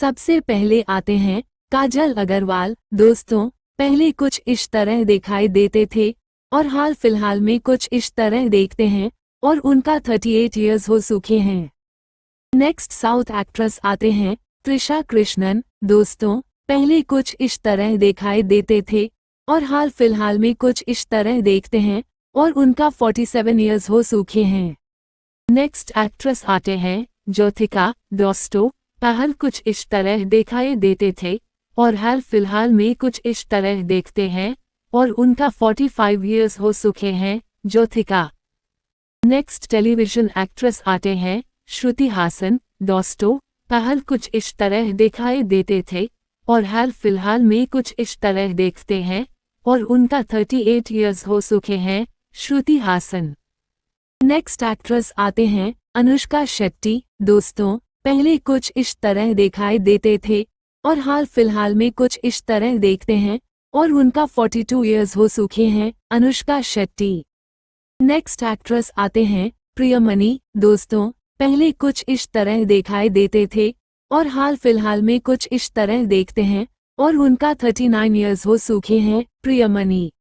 सबसे पहले आते हैं काजल अग्रवाल। दोस्तों, पहले कुछ इस तरह दिखाई देते थे और हाल फिलहाल में कुछ इस तरह देखते हैं और उनका 38 इयर्स हो चुके हैं। नेक्स्ट साउथ एक्ट्रेस आते हैं त्रिशा कृष्णन। दोस्तों, पहले कुछ इस तरह दिखाई देते थे और हाल फिलहाल में कुछ इस तरह देखते हैं और उनका 47 इयर्स हो चुके हैं। नेक्स्ट एक्ट्रेस आते हैं ज्योतिका। दोस्तों, पहले कुछ इस तरह दिखाई देते थे और हाल फिलहाल में कुछ इस तरह देखते हैं और उनका 45 इयर्स हो चुके हैं। ज्योतिका। नेक्स्ट टेलीविजन एक्ट्रेस आते हैं श्रुति हासन। दोस्तों, पहले कुछ इस तरह दिखाई देते थे और हाल फिलहाल में कुछ इस तरह देखते हैं और उनका 38 इयर्स हो चुके हैं। श्रुति हासन। नेक्स्ट एक्ट्रेस आते हैं अनुष्का शेट्टी। दोस्तों, पहले कुछ इस तरह दिखाई देते थे और हाल फिलहाल में कुछ इस तरह देखते हैं और उनका 42 इयर्स हो चुके हैं। अनुष्का शेट्टी। नेक्स्ट एक्ट्रेस आते हैं प्रियमनी। दोस्तों, पहले कुछ इस तरह दिखाई देते थे और हाल फिलहाल में कुछ इस तरह देखते हैं और उनका 39 इयर्स हो चुके हैं। प्रियमनी।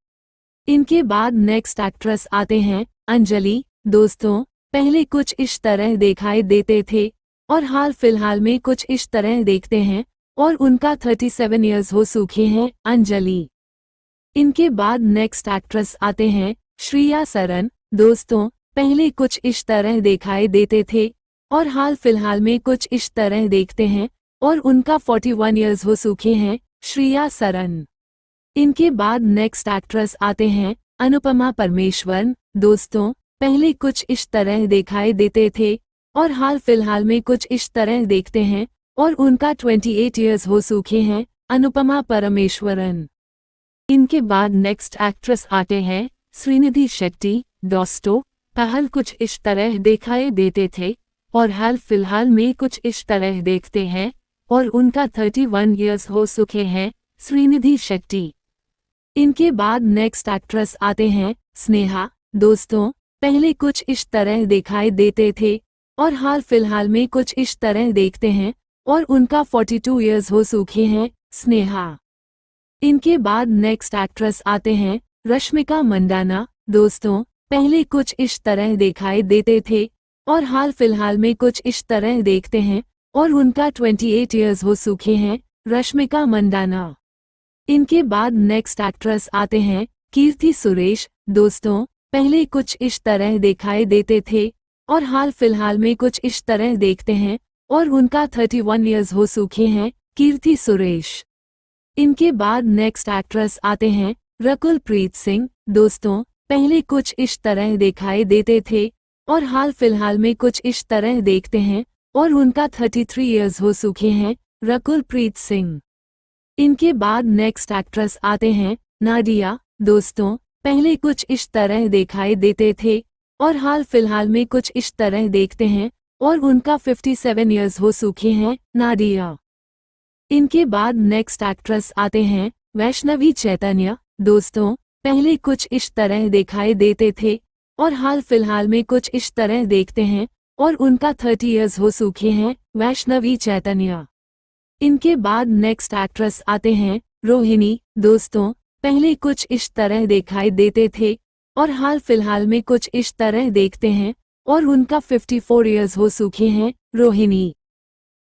इनके बाद नेक्स्ट एक्ट्रेस आते हैं अंजलि। दोस्तों, पहले कुछ इस तरह दिखाई देते थे और हाल फिलहाल में कुछ इस तरह देखते हैं और उनका 37 इयर्स हो चुके हैं। अंजलि। इनके बाद नेक्स्ट एक्ट्रेस आते हैं श्रेया सरन। दोस्तों, पहले कुछ इस तरह दिखाई देते थे और हाल फिलहाल में कुछ इस तरह देखते हैं और उनका 41 इयर्स हो चुके हैं। श्रेया सरन। इनके बाद नेक्स्ट एक्ट्रेस आते हैं अनुपमा परमेश्वरन। दोस्तों, पहले कुछ इस तरह दिखाई देते थे और हाल फिलहाल में कुछ इस तरह देखते हैं और उनका 28 इयर्स हो चुके हैं। अनुपमा परमेश्वरन। इनके बाद नेक्स्ट एक्ट्रेस आते हैं श्रीनिधि शेट्टी। दोस्तों, पहले कुछ इस तरह दिखाई देते थे और हाल फिलहाल में कुछ इस तरह देखते हैं और उनका 31 इयर्स हो चुके हैं। श्रीनिधि शेट्टी। इनके बाद नेक्स्ट एक्ट्रेस आते हैं स्नेहा। दोस्तों, पहले कुछ इस तरह दिखाई देते थे और हाल फिलहाल में कुछ इस तरह देखते हैं और उनका 42 इयर्स हो चुके हैं। स्नेहा। इनके बाद नेक्स्ट एक्ट्रेस आते हैं रश्मिका मंदाना। दोस्तों, पहले कुछ इस तरह दिखाई देते थे और हाल फिलहाल में कुछ इस तरह देखते हैं और उनका 28 इयर्स हो चुके हैं। रश्मिका मंदाना। इनके बाद नेक्स्ट एक्ट्रेस आते हैं कीर्ति सुरेश। दोस्तों, पहले कुछ इस तरह दिखाई देते थे और हाल फिलहाल में कुछ इस तरह देखते हैं और उनका 31 इयर्स हो चुके हैं। कीर्ति सुरेश। इनके बाद नेक्स्ट एक्ट्रेस आते हैं रकुल प्रीत सिंह। दोस्तों, पहले कुछ इस तरह दिखाई देते थे और हाल फिलहाल में कुछ इस तरह देखते हैं और उनका 33 इयर्स हो चुके हैं। रकुल प्रीत सिंह। इनके बाद नेक्स्ट एक्ट्रेस आते हैं नाडिया। दोस्तों, पहले कुछ इस तरह दिखाई देते थे और हाल फिलहाल में कुछ इस तरह देखते हैं और उनका 57 इयर्स हो चुके हैं। नाडिया। इनके बाद नेक्स्ट एक्ट्रेस आते हैं वैष्णवी चैतन्य। दोस्तों, पहले कुछ इस तरह दिखाई देते थे और हाल फिलहाल में कुछ इस तरह देखते हैं और उनका 30 इयर्स हो चुके हैं। वैष्णवी चैतन्य। इनके बाद नेक्स्ट एक्ट्रेस आते हैं रोहिणी। दोस्तों, पहले कुछ इस तरह दिखाई देते थे और हाल फिलहाल में कुछ इस तरह देखते हैं और उनका 54 इयर्स हो चुके हैं। रोहिणी।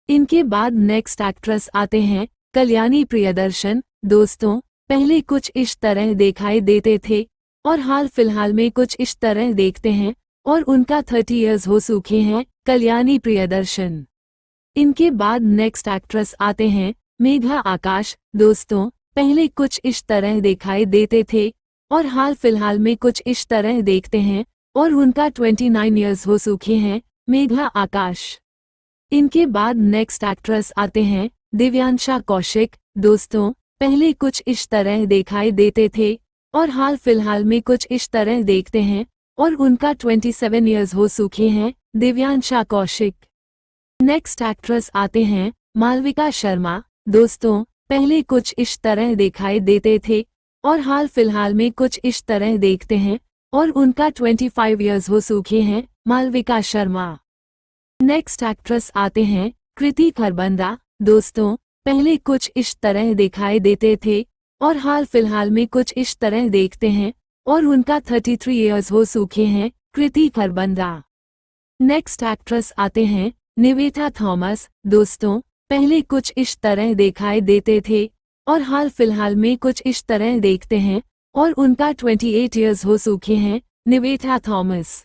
इनके बाद नेक्स्ट एक्ट्रेस आते हैं कल्याणी प्रियदर्शन। दोस्तों, पहले कुछ इस तरह दिखाई देते थे और हाल फिलहाल में कुछ इस तरह देखते हैं और उनका 30 इयर्स हो चुके हैं। कल्याणी प्रियदर्शन। इनके बाद नेक्स्ट एक्ट्रेस आते हैं मेघा आकाश। दोस्तों, पहले कुछ इस तरह दिखाई देते थे और हाल फिलहाल में कुछ इस तरह देखते हैं और उनका 29 इयर्स हो चुके हैं। मेघा आकाश। इनके बाद नेक्स्ट एक्ट्रेस आते हैं दिव्यांशा कौशिक। दोस्तों, पहले कुछ इस तरह दिखाई देते थे और हाल फिलहाल में कुछ इस तरह देखते हैं और उनका 27 इयर्स हो चुके हैं। दिव्यांशा कौशिक। नेक्स्ट एक्ट्रेस आते हैं मालविका शर्मा। दोस्तों, पहले कुछ इस तरह दिखाई देते थे और हाल फिलहाल में कुछ इस तरह देखते हैं और उनका 25 इयर्स हो चुके हैं। मालविका शर्मा। नेक्स्ट एक्ट्रेस आते हैं कृति खरबंदा। दोस्तों, पहले कुछ इस तरह दिखाई देते थे और हाल फिलहाल में कुछ इस तरह देखते हैं और उनका 33 इयर्स हो चुके हैं। कृति खरबंदा। नेक्स्ट एक्ट्रेस आते हैं निवेथा थॉमस। दोस्तों, पहले कुछ इस तरह दिखाई देते थे और हाल फिलहाल में कुछ इस तरह देखते हैं और उनका 28 इयर्स हो चुके हैं। निवेथा थॉमस।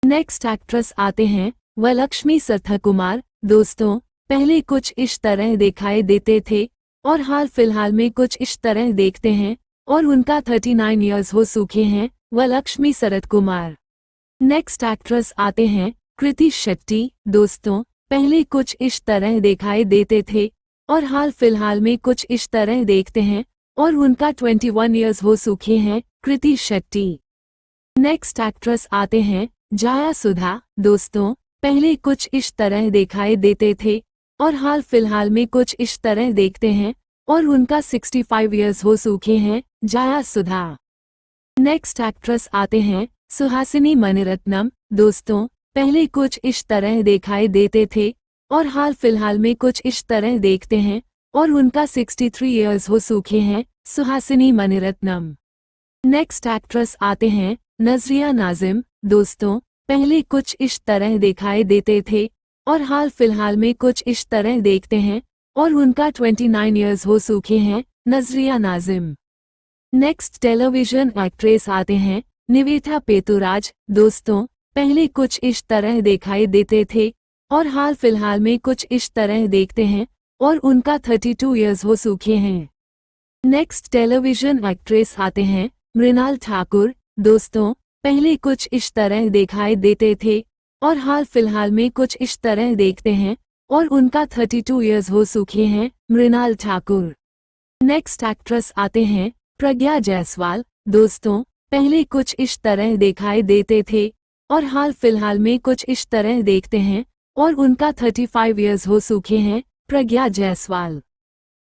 नेक्स्ट एक्ट्रेस आते हैं वरलक्ष्मी सथकुमार। दोस्तों, पहले कुछ इस तरह दिखाई देते थे और हाल फिलहाल में कुछ इस तरह देखते हैं और उनका 39 इयर्स हो चुके हैं। वरलक्ष्मी सरथकुमार। नेक्स्ट एक्ट्रेस आते हैं कृति शेट्टी। दोस्तों, पहले कुछ इस तरह दिखाई देते थे और हाल फिलहाल में कुछ इस तरह देखते हैं और उनका 21 इयर्स हो चुके हैं। कृति शेट्टी। नेक्स्ट एक्ट्रेस आते हैं जाया सुधा। दोस्तों, पहले कुछ इस तरह दिखाई देते थे और हाल फिलहाल में कुछ इस तरह देखते हैं और उनका 65 इयर्स हो चुके हैं। जाया सुधा। नेक्स्ट एक्ट्रेस आते हैं सुहासिनी मणिरत्नम। दोस्तों, पहले कुछ इस तरह दिखाई देते थे और हाल फिलहाल में कुछ इस तरह देखते हैं और उनका 63 इयर्स हो चुके हैं। सुहासिनी मणिरत्नम। नेक्स्ट एक्ट्रेस आते हैं नजरिया नाजिम। दोस्तों, पहले कुछ इस तरह दिखाई देते थे और हाल फिलहाल में कुछ इस तरह देखते हैं और उनका 29 इयर्स हो चुके हैं। नजरिया नाजिम। नेक्स्ट टेलीविजन एक्ट्रेस आते हैं निवेथा पेतुराज। दोस्तों, पहले कुछ इस तरह दिखाई देते थे और हाल फिलहाल में कुछ इस तरह देखते हैं और उनका 32 इयर्स हो चुके हैं। नेक्स्ट टेलीविजन एक्ट्रेस आते हैं मृणाल ठाकुर। दोस्तों, पहले कुछ इस तरह दिखाई देते थे और हाल फिलहाल में कुछ इस तरह देखते हैं और उनका 32 इयर्स हो चुके हैं। मृणाल ठाकुर। नेक्स्ट एक्ट्रेस आते हैं प्रज्ञा जायसवाल। दोस्तों, पहले कुछ इस तरह दिखाई देते थे और हाल फिलहाल में कुछ इस तरह देखते हैं और उनका 35 इयर्स हो चुके हैं। प्रज्ञा जायसवाल।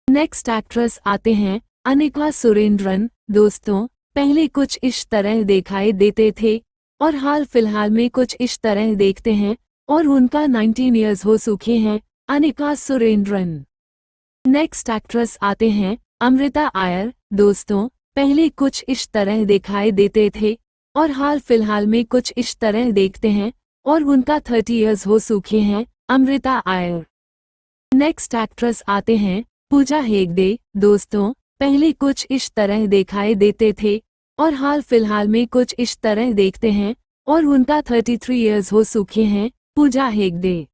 नेक्स्ट एक्ट्रेस आते हैं अनिका सुरेंद्रन। दोस्तों, पहले कुछ इस तरह दिखाई देते थे और हाल फिलहाल में कुछ इस तरह देखते हैं और उनका 19 इयर्स हो चुके हैं। अनिका सुरेंद्रन। नेक्स्ट एक्ट्रेस आते हैं अमृता आयर। दोस्तों, पहले कुछ इस तरह दिखाई देते थे और हाल फिलहाल में कुछ इस तरह देखते हैं और उनका 30 इयर्स हो चुके हैं। अमृता आयर। नेक्स्ट एक्ट्रेस आते हैं पूजा हेगड़े। दोस्तों, पहले कुछ इस तरह दिखाई देते थे और हाल फिलहाल में कुछ इस तरह देखते हैं और उनका 33 इयर्स हो चुके हैं। पूजा हेगड़े।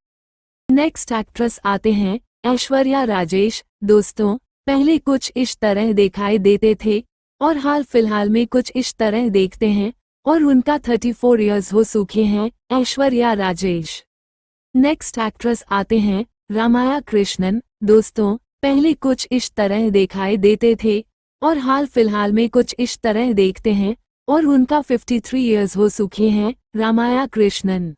नेक्स्ट एक्ट्रेस आते हैं ऐश्वर्या राजेश। दोस्तों, पहले कुछ इस तरह दिखाई देते थे और हाल फिलहाल में कुछ इस तरह देखते हैं और उनका 34 इयर्स हो चुके हैं। ऐश्वर्या राजेश। नेक्स्ट एक्ट्रेस आते हैं रामाया कृष्णन। दोस्तों, पहले कुछ इस तरह दिखाई देते थे और हाल फिलहाल में कुछ इस तरह देखते हैं और उनका 53 इयर्स हो चुके हैं। रामाया कृष्णन।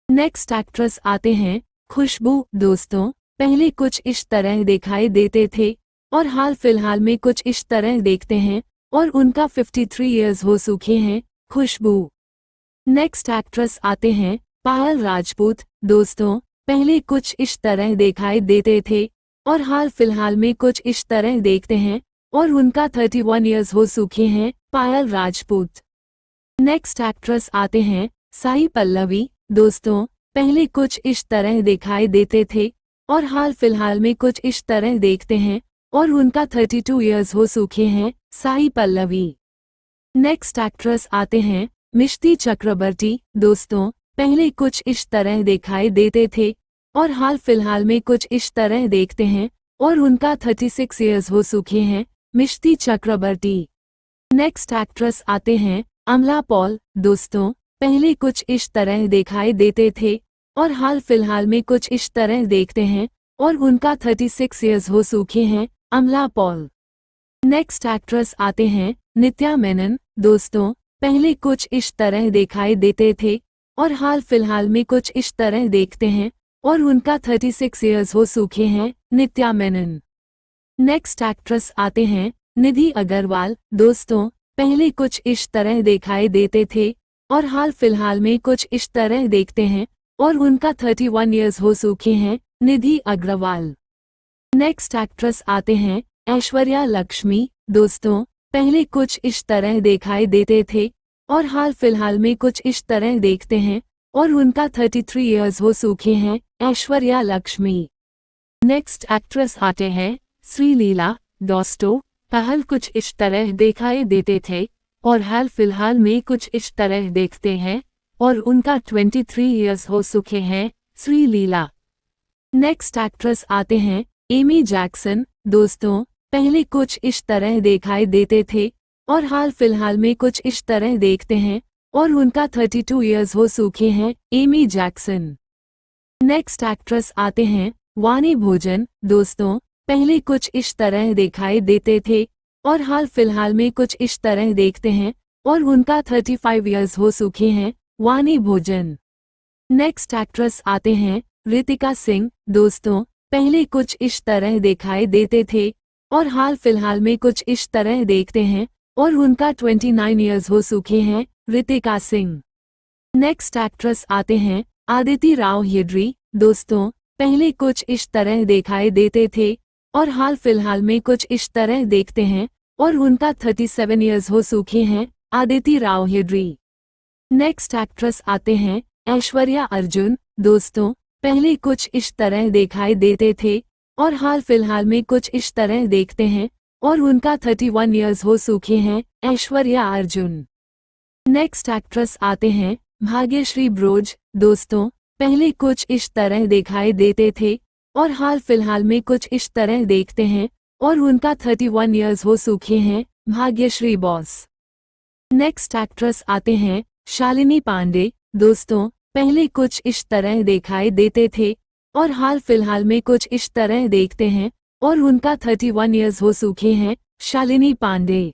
नेक्स्ट एक्ट्रेस आते हैं खुशबू। दोस्तों, पहले कुछ इस तरह दिखाई देते थे और हाल फिलहाल में कुछ इस तरह देखते हैं और उनका 53 इयर्स हो चुके हैं। खुशबू। नेक्स्ट एक्ट्रेस आते हैं पायल राजपूत। दोस्तों, पहले कुछ इस तरह दिखाई देते थे और हाल फिलहाल में कुछ इस तरह देखते हैं और उनका 31 इयर्स हो चुके हैं। पायल राजपूत। नेक्स्ट एक्ट्रेस आते हैं साई पल्लवी। दोस्तों, पहले कुछ इस तरह दिखाई देते थे और हाल फिलहाल में कुछ इस तरह देखते हैं और उनका 32 इयर्स हो चुके हैं। साई पल्लवी। नेक्स्ट एक्ट्रेस आते हैं मिष्टी चक्रवर्ती। दोस्तों, पहले कुछ इस तरह दिखाई देते थे और हाल फिलहाल में कुछ इस तरह देखते हैं और उनका 36 इयर्स हो चुके हैं। मिष्टी चक्रवर्ती। नेक्स्ट एक्ट्रेस आते हैं अमला पॉल। दोस्तों, पहले कुछ इस तरह दिखाई देते थे और हाल फिलहाल में कुछ इस तरह देखते हैं और उनका 36 इयर्स हो चुके हैं। अमला पॉल। नेक्स्ट एक्ट्रेस आते हैं नित्या मेनन। दोस्तों, पहले कुछ इस तरह दिखाई देते थे और हाल फिलहाल में कुछ इस तरह देखते हैं और उनका 36 इयर्स हो चुके हैं। नित्या मेनन। नेक्स्ट एक्ट्रेस आते हैं निधि अग्रवाल। दोस्तों, पहले कुछ इस तरह दिखाई देते थे और हाल फिलहाल में कुछ इस तरह देखते हैं और उनका 31 इयर्स हो चुके हैं। निधि अग्रवाल। नेक्स्ट एक्ट्रेस आते हैं ऐश्वर्या लक्ष्मी। दोस्तों, पहले कुछ इस तरह दिखाई देते थे और हाल फिलहाल में कुछ इस तरह देखते हैं और उनका 33 इयर्स हो चुके हैं ऐश्वर्या लक्ष्मी। नेक्स्ट एक्ट्रेस आते हैं श्रीलीला। दोस्तों, पहल कुछ इस तरह दिखाई देते थे और हाल फिलहाल में कुछ इस तरह देखते हैं और उनका 23 इयर्स हो चुके हैं श्रीलीला। नेक्स्ट एक्ट्रेस आते हैं एमी जैक्सन। दोस्तों, पहले कुछ इस तरह दिखाई देते थे और हाल फिलहाल में कुछ इस तरह देखते हैं और उनका 32 इयर्स हो चुके हैं एमी जैक्सन। नेक्स्ट एक्ट्रेस आते हैं वाणी भोजन। दोस्तों, पहले कुछ इस तरह दिखाई देते थे और हाल फिलहाल में कुछ इस तरह देखते हैं और उनका 35 इयर्स हो चुके हैं वाणी भोजन। नेक्स्ट एक्ट्रेस आते हैं रितिका सिंह। दोस्तों, पहले कुछ इस तरह दिखाई देते थे और हाल फिलहाल में कुछ इस तरह देखते हैं और उनका 29 इयर्स हो चुके हैं रितिका सिंह। नेक्स्ट एक्ट्रेस आते हैं आदिति राव हिडरी। दोस्तों, पहले कुछ इस तरह दिखाई देते थे और हाल फिलहाल में कुछ इस तरह देखते हैं और उनका 37 इयर्स हो चुके हैं आदिति राव हिडरी। नेक्स्ट एक्ट्रेस आते हैं ऐश्वर्या अर्जुन। दोस्तों, पहले कुछ इस तरह दिखाई देते थे और हाल फिलहाल में कुछ इस तरह देखते हैं और उनका 31 इयर्स हो चुके हैं ऐश्वर्या अर्जुन। नेक्स्ट एक्ट्रेस आते हैं भाग्यश्री ब्रोज। दोस्तों, पहले कुछ इस तरह दिखाई देते थे और हाल फिलहाल में कुछ इस तरह देखते हैं और उनका 31 इयर्स हो चुके हैं भाग्यश्री बॉस। नेक्स्ट एक्ट्रेस आते हैं शालिनी पांडे। दोस्तों, पहले कुछ इस तरह दिखाई देते थे और हाल फिलहाल में कुछ इस तरह देखते हैं और उनका 31 इयर्स हो चुके हैं शालिनी पांडे।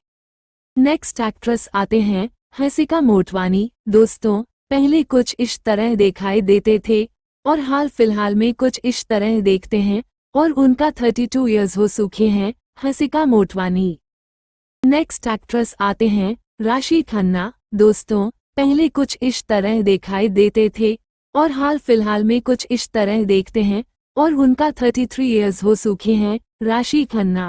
नेक्स्ट एक्ट्रेस आते हैं हंसिका मोटवानी। दोस्तों, पहले कुछ इस तरह दिखाई देते थे और हाल फिलहाल में कुछ इस तरह देखते हैं और उनका 32 इयर्स हो चुके हैं हंसिका मोटवानी। नेक्स्ट एक्ट्रेस आते हैं राशि खन्ना। दोस्तों, पहले कुछ इस तरह दिखाई देते थे और हाल फिलहाल में कुछ इस तरह देखते हैं और उनका 33 इयर्स हो चुके हैं राशि खन्ना।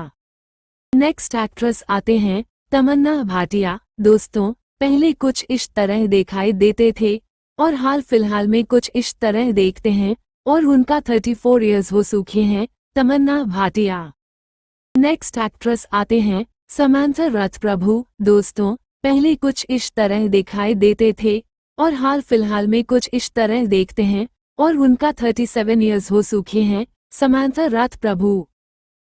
नेक्स्ट एक्ट्रेस आते हैं तमन्ना भाटिया। दोस्तों, पहले कुछ इस तरह दिखाई देते थे और हाल फिलहाल में कुछ इस तरह देखते हैं और उनका 34 इयर्स हो चुके हैं तमन्ना भाटिया। नेक्स्ट एक्ट्रेस आते हैं समांथा रथ प्रभु। दोस्तों, पहले कुछ इस तरह दिखाई देते थे और हाल फिलहाल में कुछ इस तरह देखते हैं और उनका 37 इयर्स हो चुके हैं समांथा रथ प्रभु।